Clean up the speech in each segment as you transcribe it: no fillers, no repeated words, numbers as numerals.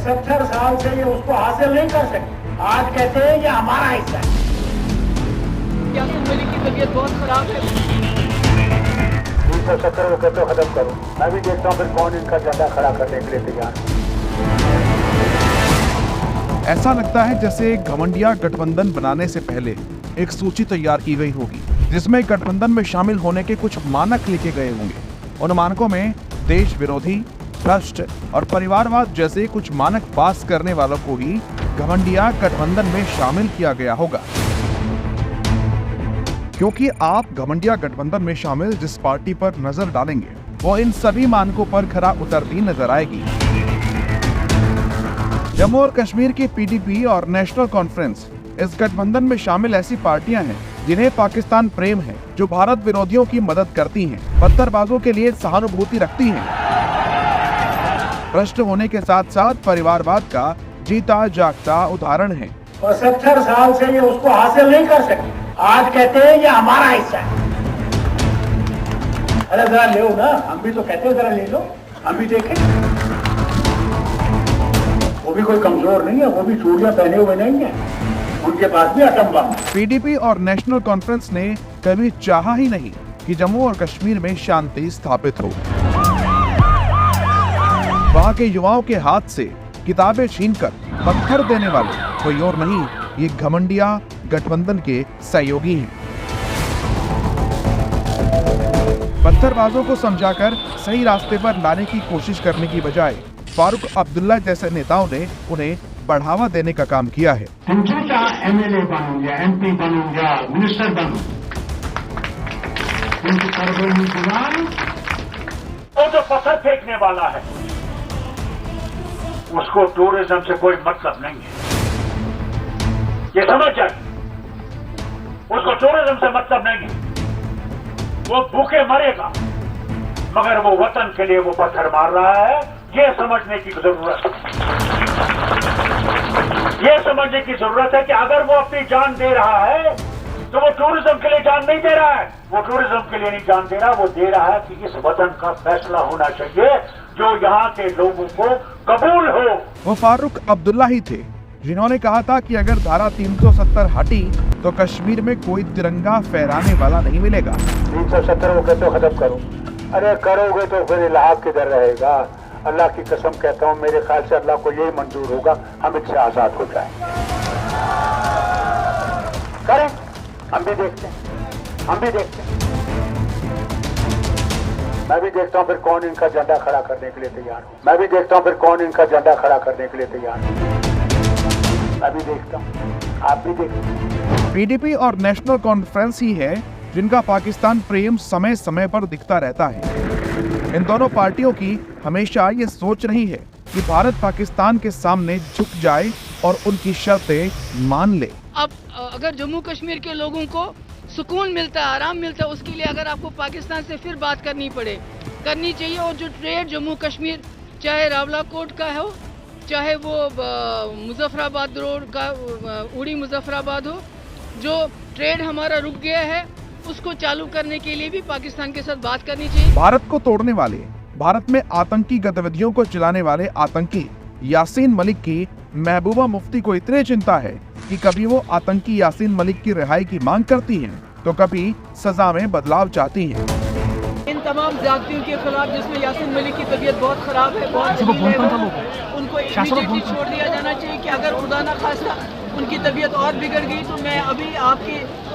70 साल से ये उसको हासिल नहीं कर सके, आज कहते हैं ये हमारा हिस्सा है। यासीन मलिक की तबीयत बहुत खराब है। 370 को कहते खत्म करो, मैं भी देखता हूँ फिर कौन इनका झंडा खड़ा करने के लिए तैयार। ऐसा लगता है जैसे घमंडिया गठबंधन बनाने से पहले एक सूची तैयार की गई होगी, जिसमें गठबंधन में शामिल होने के कुछ मानक लिखे गए होंगे। उन मानकों में देश विरोधी, भ्रष्ट और परिवारवाद जैसे कुछ मानक पास करने वालों को ही घमंडिया गठबंधन में शामिल किया गया होगा। क्योंकि आप घमंडिया गठबंधन में शामिल जिस पार्टी पर नजर डालेंगे वो इन सभी मानकों पर खरा उतरती नजर आएगी। जम्मू और कश्मीर की पीडीपी और नेशनल कॉन्फ्रेंस इस गठबंधन में शामिल ऐसी पार्टियां हैं जिन्हें पाकिस्तान प्रेम है, जो भारत विरोधियों की मदद करती हैं, पत्थरबाजों के लिए सहानुभूति रखती हैं, भ्रष्ट होने के साथ साथ परिवारवाद का जीता जागता उदाहरण है। और 70 साल से ये उसको हासिल नहीं कर सके, आज कहते हैं ये हमारा हिस्सा है। अरे जरा ले ना, हम भी तो कहते हैं जरा ले लो, हम भी देखें। वो भी कोई कमजोर नहीं है, वो भी चूड़ियां पहने हुए नहीं है, उनके पास भी एटम बम। पीडीपी और नेशनल कॉन्फ्रेंस ने कभी चाहा ही नहीं कि जम्मू और कश्मीर में शांति स्थापित हो। वहाँ के युवाओं के हाथ से किताबें छीनकर पत्थर देने वाले कोई और नहीं, ये घमंडिया गठबंधन के सहयोगी हैं। पत्थरबाजों को समझाकर सही रास्ते पर लाने की कोशिश करने की बजाय फारूक अब्दुल्ला जैसे नेताओं ने उन्हें बढ़ावा देने का काम किया है। एमएलए बनूं या एमपी बनूं या मिनिस्टर बनूं, वो जो पत्थर फेंकने वाला है उसको टूरिज्म से कोई मतलब नहीं है, ये समझ जाए। उसको टूरिज्म से मतलब नहीं है, वो भूखे मरेगा मगर वो वतन के लिए वो पत्थर मार रहा है, ये समझने की जरूरत है। ये समझने की जरूरत है कि अगर वो अपनी जान दे रहा है तो वो टूरिज्म के लिए जान नहीं दे रहा है, वो टूरिज्म के लिए नहीं जान दे रहा, वो दे रहा है कि इस वतन का फैसला होना चाहिए जो यहाँ के लोगों को कबूल हो। वो फारूक अब्दुल्ला ही थे जिन्होंने कहा था कि अगर धारा 370 हटी तो कश्मीर में कोई तिरंगा फहराने वाला नहीं मिलेगा। 370 को कहते खत्म करो, अरे करोगे तो फिर इलाहाबाद किधर रहेगा। अल्लाह की कसम कहता हूँ, मेरे ख्याल से अल्लाह को यही मंजूर होगा हम इससे आजाद हो जाए। करें, हम भी देखते हैं, हम भी देखते हैं। मैं भी देखता हूँ फिर कौन इनका झंडा खड़ा करने के लिए तैयार है। मैं भी देखता हूँ फिर कौन इनका झंडा खड़ा करने के लिए तैयार है। मैं भी देखता हूँ, आप भी देखते हैं। पीडीपी और नेशनल कॉन्फ्रेंस ही है जिनका पाकिस्तान प्रेम समय समय पर दिखता रहता है। इन दोनों पार्टियों की हमेशा ये सोच रही है कि भारत पाकिस्तान के सामने झुक जाए और उनकी शर्तें मान ले। अब अगर जम्मू कश्मीर के लोगों को सुकून मिलता है, आराम मिलता है, उसके लिए अगर आपको पाकिस्तान से फिर बात करनी चाहिए। और जो ट्रेड जम्मू कश्मीर, चाहे रावलाकोट का हो, चाहे वो मुजफ्फराबाद रोड का उड़ी मुजफ्फराबाद हो, जो ट्रेड हमारा रुक गया है उसको चालू करने के लिए भी पाकिस्तान के साथ बात करनी चाहिए। भारत को तोड़ने वाले, भारत में आतंकी गतिविधियों को चलाने वाले आतंकी यासीन मलिक की महबूबा मुफ्ती को इतनी चिंता है कि कभी वो आतंकी यासीन मलिक की रिहाई की मांग करती हैं, तो कभी सजा में बदलाव चाहती हैं। इन तमाम ज्यादतियों के खिलाफ, जिसमें यासीन मलिक की तबीयत बहुत खराब है, बहुत उनको इमीडिएटली छोड़ दिया जाना चाहिए कि अगर खुदा ना खास्ता उनकी तबीयत और बिगड़ गई तो मैं अभी आपके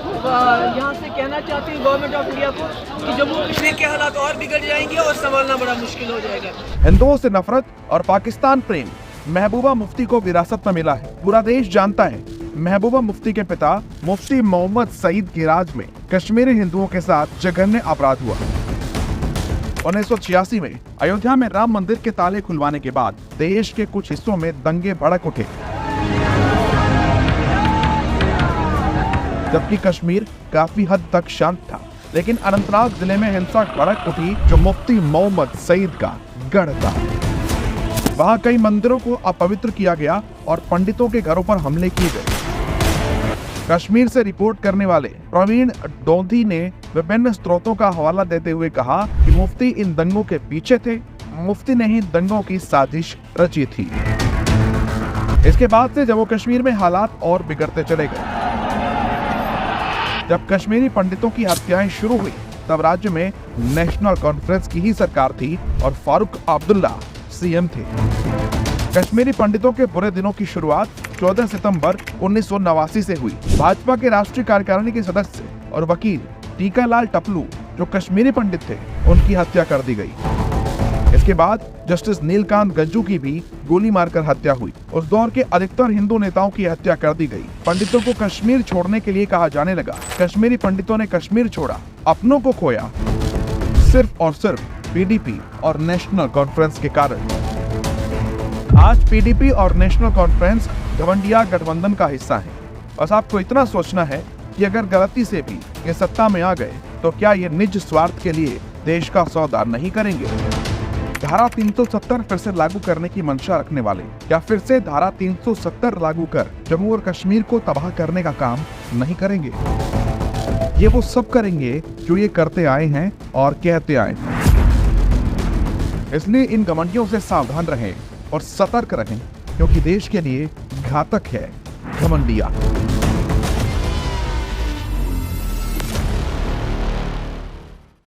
यहाँ से कहना चाहती हूँ गवर्नमेंट ऑफ इंडिया को कि जम्मू कश्मीर के हालात और बिगड़ जाएंगे और संभालना बड़ा मुश्किल हो जाएगा। हिंदुओं से नफरत और पाकिस्तान प्रेम महबूबा मुफ्ती को विरासत में मिला है। पूरा देश जानता है महबूबा मुफ्ती के पिता मुफ्ती मोहम्मद सईद के राज में कश्मीरी हिंदुओं के साथ जघन्य अपराध हुआ। 1986 में अयोध्या में राम मंदिर के ताले खुलवाने के बाद देश के कुछ हिस्सों में दंगे भड़क उठे, जबकि कश्मीर काफी हद तक शांत था। लेकिन अनंतनाग जिले में हिंसा भड़क उठी जो मुफ्ती मोहम्मद सईद का गढ़ था। वहां कई मंदिरों को अपवित्र किया गया और पंडितों के घरों पर हमले किए गए। कश्मीर से रिपोर्ट करने वाले प्रवीण डोंधी ने विभिन्न स्रोतों का हवाला देते हुए कहा कि मुफ्ती इन दंगों के पीछे थे, मुफ्ती ने ही दंगों की साजिश रची थी। इसके बाद से जम्मू कश्मीर में हालात और बिगड़ते चले गए। जब कश्मीरी पंडितों की हत्याएं शुरू हुई तब राज्य में नेशनल कॉन्फ्रेंस की ही सरकार थी और फारूक अब्दुल्ला सीएम थे। कश्मीरी पंडितों के बुरे दिनों की शुरुआत 14 सितंबर 1989 से हुई। भाजपा के राष्ट्रीय कार्यकारिणी के सदस्य और वकील टीकालाल टपलू जो कश्मीरी पंडित थे, उनकी हत्या कर दी गई। इसके बाद जस्टिस नीलकांत गज्जू की भी गोली मारकर हत्या हुई। उस दौर के अधिकतर हिंदू नेताओं की हत्या कर दी गई। पंडितों को कश्मीर छोड़ने के लिए कहा जाने लगा। कश्मीरी पंडितों ने कश्मीर छोड़ा, अपनों को खोया, सिर्फ और सिर्फ पीडीपी और नेशनल कॉन्फ्रेंस के कारण। आज पीडीपी और नेशनल कॉन्फ्रेंस घमंडिया गठबंधन का हिस्सा है। बस आपको इतना सोचना है कि अगर गलती से भी ये सत्ता में आ गए तो क्या ये निज स्वार्थ के लिए देश का सौदा नहीं करेंगे। धारा 370 फिर से लागू करने की मंशा रखने वाले क्या फिर से धारा 370 लागू कर जम्मू और कश्मीर को तबाह करने का काम नहीं करेंगे। ये वो सब करेंगे जो ये करते आए हैं और कहते आए हैं। इसलिए इन घमंडियों से सावधान रहें और सतर्क रहें, क्योंकि देश के लिए घातक है घमंडिया।